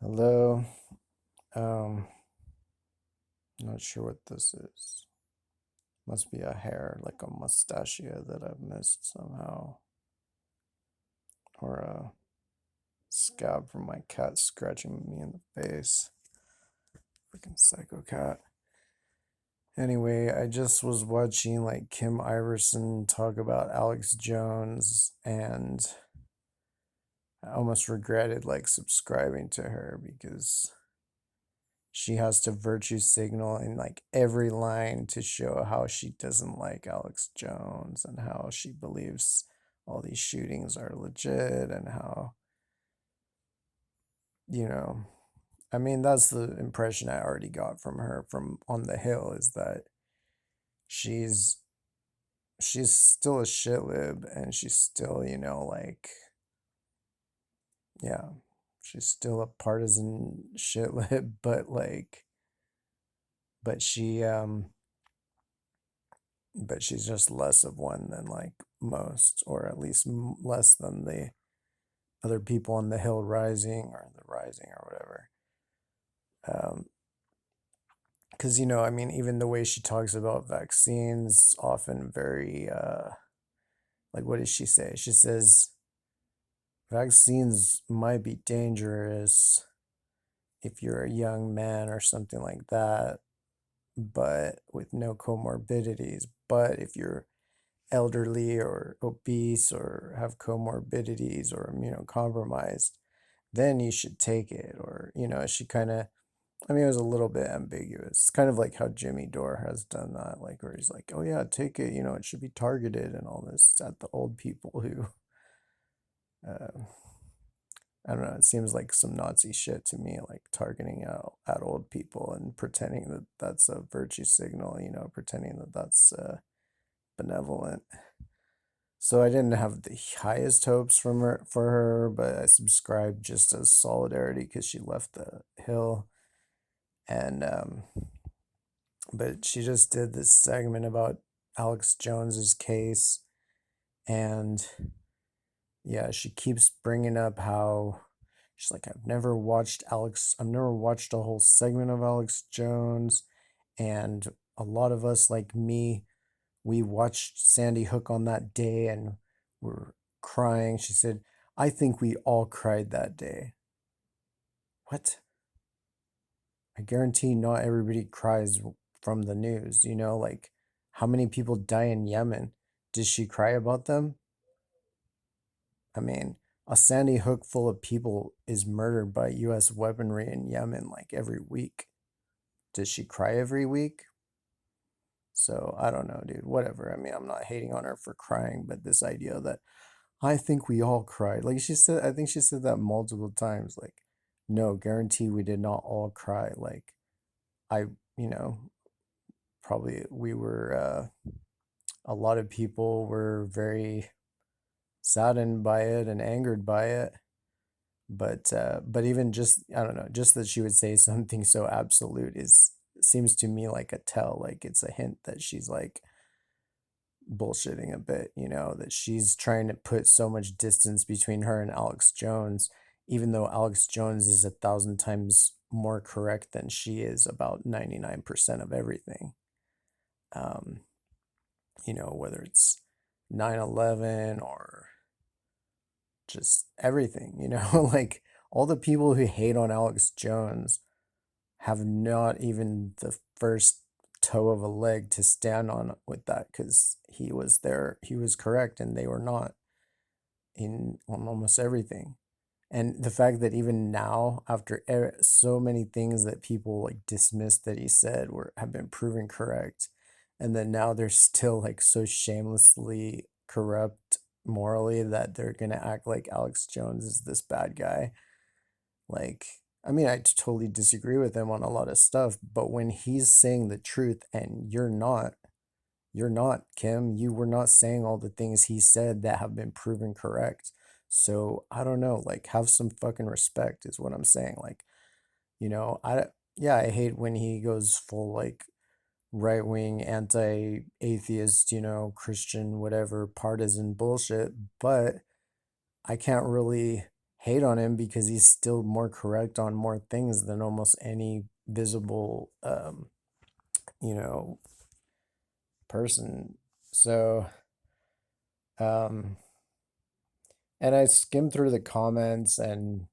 Hello. Um, Not sure what this is. Must be a hair, like a mustachio that I've missed somehow, or a scab from my cat scratching me in the face. Freaking psycho cat. Anyway, I just was watching like Kim Iverson talk about Alex Jones, and I almost regretted like subscribing to her because she has to virtue signal in like every line to show how she doesn't like Alex Jones and how she believes all these shootings are legit and how, you know, I mean, that's the impression I already got from her from on the Hill is that she's she's still a shit lib and she's still, like, yeah, she's still a partisan shit lib, but but she's just less of one than like most, or at least less than the other people on the Hill Rising or the Rising or whatever. Because I mean, even the way she talks about vaccines, often very like, what does she say? She says vaccines might be dangerous if you're a young man or something like that, but with no comorbidities. But if you're elderly or obese or have comorbidities or immunocompromised, then you should take it. Or, she kind of, I mean, it was a little bit ambiguous. It's kind of like how Jimmy Dore has done that, like where he's like, oh yeah, take it, it should be targeted and all this at the old people who, uh, I don't know, it seems like some Nazi shit to me, like targeting out at old people and pretending that that's a virtue signal, pretending that that's benevolent. So I didn't have the highest hopes for her, but I subscribed just as solidarity because she left the Hill, and but she just did this segment about Alex Jones's case, and yeah, she keeps bringing up how she's like, I've never watched a whole segment of Alex Jones, and a lot of us like me, we watched Sandy Hook on that day and were crying. She said, I think we all cried that day. What? I guarantee not everybody cries from the news, like how many people die in Yemen? Does she cry about them? I mean, a Sandy Hook full of people is murdered by US weaponry in Yemen like every week. Does she cry every week? So I don't know, dude. Whatever. I mean, I'm not hating on her for crying, but this idea that I think we all cried. Like she said, I think she said that multiple times. Like, no, guarantee we did not all cry. Like, I, you know, probably we were, a lot of people were very saddened by it and angered by it. But even just, I don't know, just that she would say something so absolute is, seems to me like a tell, like it's a hint that she's like bullshitting a bit, that she's trying to put so much distance between her and Alex Jones, even though Alex Jones is 1,000 times more correct than she is about 99% of everything. Um, whether it's 9/11 or just everything, like all the people who hate on Alex Jones have not even the first toe of a leg to stand on with that because he was there, he was correct, and they were not in on almost everything. And the fact that even now, after so many things that people like dismissed that he said were have been proven correct, and then now they're still like so shamelessly corrupt morally that they're gonna act like Alex Jones is this bad guy. Like, I mean, I totally disagree with him on a lot of stuff, but when he's saying the truth and you're not, Kim, you were not saying all the things he said that have been proven correct. So I don't know, like, have some fucking respect is what I'm saying. Like, yeah, I hate when he goes full like right wing, anti atheist, Christian, whatever, partisan bullshit, but I can't really hate on him because he's still more correct on more things than almost any visible, you know, person. So, um, and I skimmed through the comments, and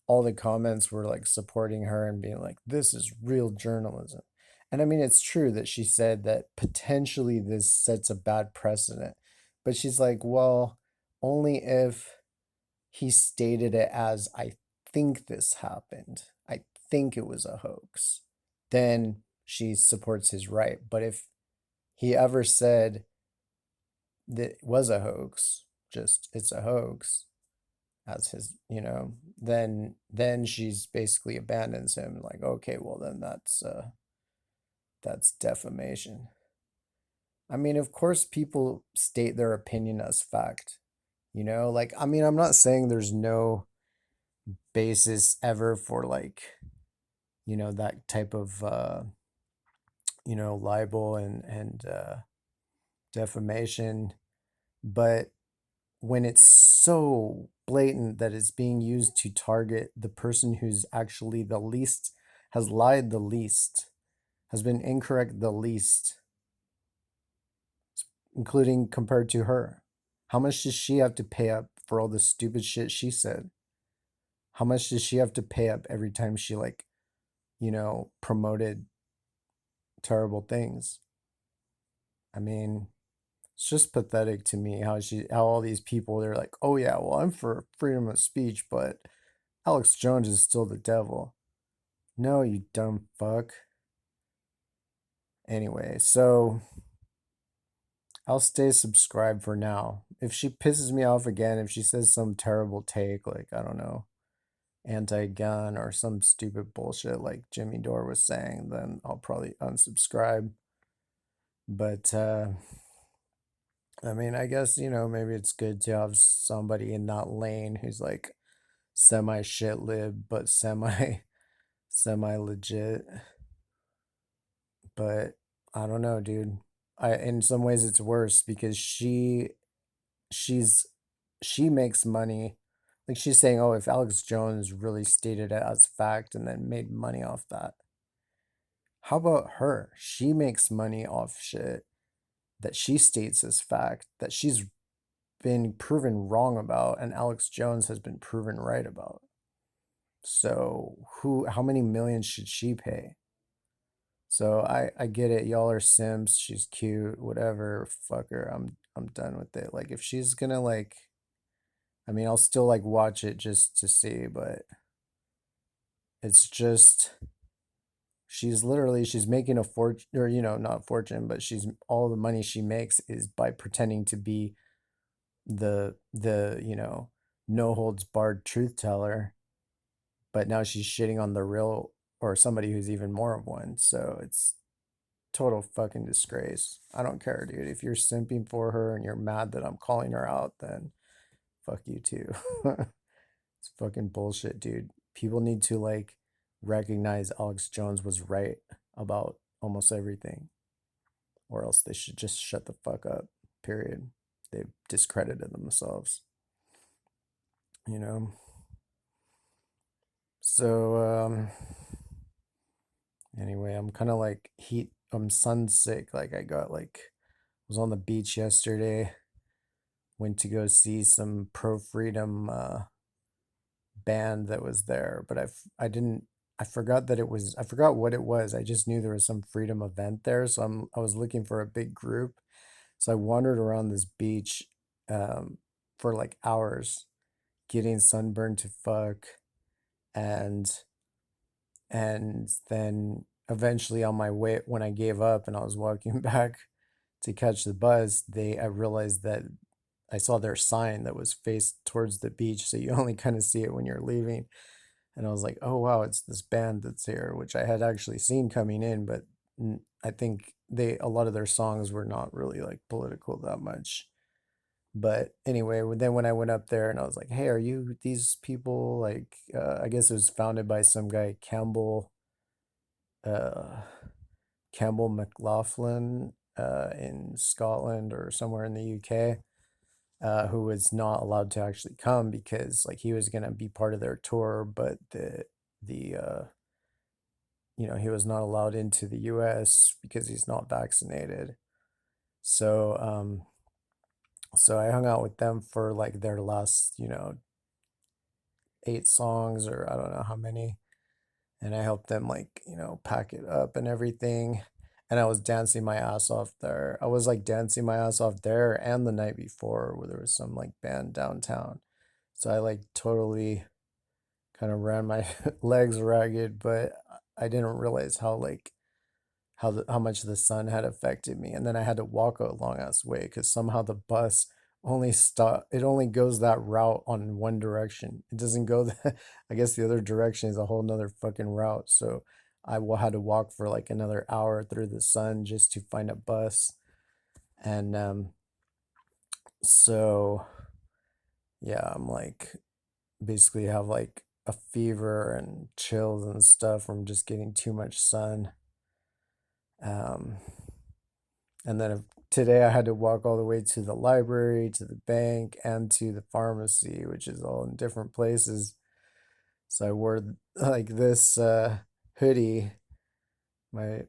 all the comments were like supporting her and being like, this is real journalism. And I mean, it's true that she said that potentially this sets a bad precedent. But she's like, well, only if he stated it as, I think this happened. I think it was a hoax. Then she supports his right. But if he ever said that it was a hoax, just it's a hoax, as his, then she's basically abandons him, like, okay, well then that's defamation. I mean, of course people state their opinion as fact, like, I mean, I'm not saying there's no basis ever for, like, that type of libel and defamation, but when it's so blatant that it's being used to target the person who's actually the least, has lied the least, has been incorrect the least, including compared to her. How much does she have to pay up for all the stupid shit she said? How much does she have to pay up every time she, like, promoted terrible things? I mean, it's just pathetic to me how all these people, they're like, oh yeah, well, I'm for freedom of speech, but Alex Jones is still the devil. No, you dumb fuck. Anyway, so I'll stay subscribed for now. If she pisses me off again, if she says some terrible take, like, I don't know, anti-gun or some stupid bullshit like Jimmy Dore was saying, then I'll probably unsubscribe. But I mean, I guess, maybe it's good to have somebody in that lane who's like semi shit lib, but semi legit. But I don't know, dude. In some ways it's worse because she's she makes money. Like, she's saying, oh, if Alex Jones really stated it as fact and then made money off that. How about her? She makes money off shit that she states as fact, that she's been proven wrong about, and Alex Jones has been proven right about. So how many millions should she pay? So I get it. Y'all are simps. She's cute, whatever. Fuck her. I'm done with it. Like, if she's gonna, like, I mean, I'll still, like, watch it just to see, but it's just, she's making a fortune, or, not fortune, but she's, all the money she makes is by pretending to be the no holds barred truth teller, but now she's shitting on the real, or somebody who's even more of one. So it's total fucking disgrace. I don't care, dude. If you're simping for her and you're mad that I'm calling her out, then fuck you too. It's fucking bullshit, dude. People need to, like, recognize Alex Jones was right about almost everything, or else they should just shut the fuck up. Period. They've discredited themselves, you know. So anyway, I'm kind of like I'm sun sick. Like, I got, like, was on the beach yesterday, went to go see some pro freedom band that was there, but I didn't, I forgot what it was. I just knew there was some freedom event there, so I was looking for a big group. So I wandered around this beach um for like hours, getting sunburned to fuck, and then eventually, on my way, when I gave up and I was walking back to catch the bus, I realized that I saw their sign that was faced towards the beach, so you only kind of see it when you're leaving. And I was like, oh wow, it's this band that's here, which I had actually seen coming in, but I think a lot of their songs were not really, like, political that much. But anyway, then when I went up there and I was like, hey, are you these people? Like, I guess it was founded by some guy, uh, Campbell McLaughlin, in Scotland or somewhere in the UK. who was not allowed to actually come because like he was gonna be part of their tour, but the he was not allowed into the US because he's not vaccinated. So so I hung out with them for like their last, 8 songs or I don't know how many. And I helped them like, pack it up and everything. And I was dancing my ass off there. I was like dancing my ass off there and the night before where there was some like band downtown. So I like totally kind of ran my legs ragged, but I didn't realize how like how much the sun had affected me. And then I had to walk a long ass way because somehow the bus it only goes that route on one direction. It doesn't go that I guess the other direction is a whole nother fucking route. So had to walk for like another hour through the sun just to find a bus. And so yeah, I'm like basically have like a fever and chills and stuff from just getting too much sun. Um, and then today I had to walk all the way to the library, to the bank, and to the pharmacy, which is all in different places. So I wore like this hoodie, my,